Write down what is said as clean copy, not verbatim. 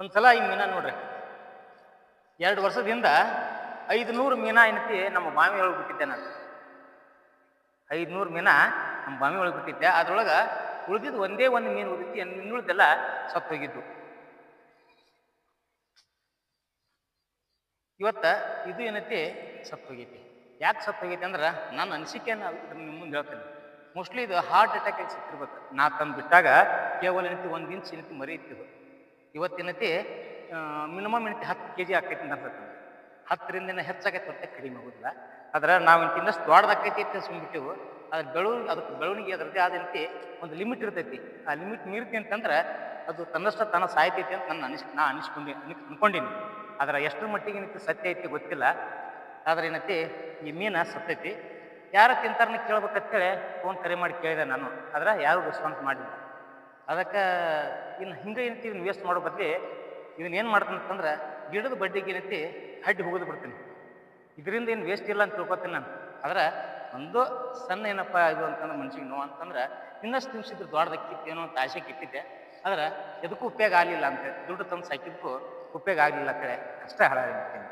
ಒಂದ್ಸಲ ಈ ಮೀನಾ ನೋಡ್ರಿ, 2 ವರ್ಷದಿಂದ 500 ಮೀನಾ ಏನೈತಿ ನಮ್ಮ ಬಾವಿ ಒಳಗೆ ಬಿಟ್ಟಿದ್ದೆ ನಾನು. 500 ಮೀನಾ ನಮ್ಮ ಬಾವಿ ಒಳಗೆ ಬಿಟ್ಟಿದ್ದೆ. ಅದ್ರೊಳಗೆ ಉಳಿದಿದ್ದು ಒಂದೇ ಒಂದು ಮೀನು ಉಳಿದಿತ್ತು, ಇನ್ನುಳಿದೆಲ್ಲ ಸತ್ತು ಹೋಗಿದ್ದು. ಇವತ್ತ ಇದು ಏನೈತಿ ಸತ್ತು ಹೋಗೈತಿ. ಯಾಕೆ ಸತ್ತು ಹೋಗೈತಿ ಅಂದ್ರೆ ನನ್ನ ಅನಿಸಿಕೆಯನ್ನು ನಿಮ್ಮ ಮುಂದೆ ಹೇಳ್ತೇನೆ. ಮೋಸ್ಟ್ಲಿ ಇದು ಹಾರ್ಟ್ ಅಟ್ಯಾಕ್ ಆಗಿ ಸಿಕ್ಕಿರ್ಬೇಕು. ನಾ ತಂದು ಬಿಟ್ಟಾಗ ಕೇವಲ ಏನೈತಿ 1 ಇಂಚ್ ಏನೈತಿ ಮರಿ ಇತ್ತಿದ್ದು. ಇವತ್ತೇನೈತಿ ಮಿನಿಮಮ್ ಏನೈತಿ 10 kg ಆಕೈತಿ ಅಂತ ಅನ್ಸುತ್ತೆ. 10ರಿಂದ ಹೆಚ್ಚಾಗೈತಿ, ಹೊರತೆ ಕಡಿಮೆ ಆಗೋದಿಲ್ಲ. ಆದ್ರೆ ನಾವು ಇನ್ನಷ್ಟು ದೊಡ್ಡದಾಕೈತಿ ಅಂತ ಸುಮ್ಬಿಟ್ಟಿವು. ಅದಕ್ಕೆ ಬೆಳವಣಿಗೆ ಅದರದ್ದೇ ಆದಂತೆ ಒಂದು ಲಿಮಿಟ್ ಇರ್ತೈತಿ. ಆ ಲಿಮಿಟ್ ಮೀರಿತಿ ಅಂತಂದ್ರೆ ಅದು ತನ್ನಷ್ಟ ತಾನು ಸಾಯ್ತೈತಿ ಅಂತ ನಾ ಅನ್ಕೊಂಡೀನಿ. ಆದ್ರೆ ಎಷ್ಟರ ಮಟ್ಟಿಗೆ ಏನೈತಿ ಸತ್ಯ ಐತಿ ಗೊತ್ತಿಲ್ಲ. ಆದ್ರೆ ಏನೈತಿ ಈ ಮೀನ ಸತ್ತೈತಿ. ಯಾರ ತಿಂತಾರನ್ನ ಕೇಳ್ಬೇಕಂತೇಳಿ ಫೋನ್ ಕರೆ ಮಾಡಿ ಕೇಳಿದೆ ನಾನು. ಆದ್ರೆ ಯಾರು ರೆಸ್ಪಾನ್ಸ್ ಮಾಡಿಲ್ಲ. ಅದಕ್ಕೆ ಇನ್ನು ಹಿಂಗೆ ಏನೈತಿ ಇದನ್ನ ವೇಸ್ಟ್ ಮಾಡೋ ಬದಲಿ ಇದನ್ನೇನು ಮಾಡ್ತೀನಿ ಅಂತಂದ್ರೆ ಗಿಡದ ಬಡ್ಡಿಗೆ ಏನೈತಿ ಹಡ್ಡಿ ಹೋಗೋದು ಬಿಡ್ತೀನಿ. ಇದರಿಂದ ಏನು ವೇಸ್ಟ್ ಇಲ್ಲ ಅಂತ ತಿಳ್ಕೊತೀನಿ ನಾನು. ಆದ್ರೆ ಒಂದು ಸಣ್ಣ ಏನಪ್ಪ ಇದು ಅಂತಂದ್ರೆ ಮನ್ಸಿಗೆ ನೋವು ಅಂತಂದ್ರೆ ಇನ್ನಷ್ಟು ದಿವ್ಸ ಇದ್ರೆ ದೊಡ್ಡದಕ್ಕಿತ್ತು ಏನೋ ಅಂತ ಆಸೆಗೆ ಇಟ್ಟಿದ್ದೆ. ಆದ್ರೆ ಎದಕ್ಕೂ ಉಪಯೋಗ ಆಗಲಿಲ್ಲ ಅಂತ, ದುಡ್ಡು ತಂದು ಸಾಕಿದ್ದಕ್ಕೂ ಉಪಯೋಗ ಆಗಲಿಲ್ಲ ಅಂತೇಳಿ ಅಷ್ಟೇ ಹಾಳಾಗಿರ್ತೀನಿ.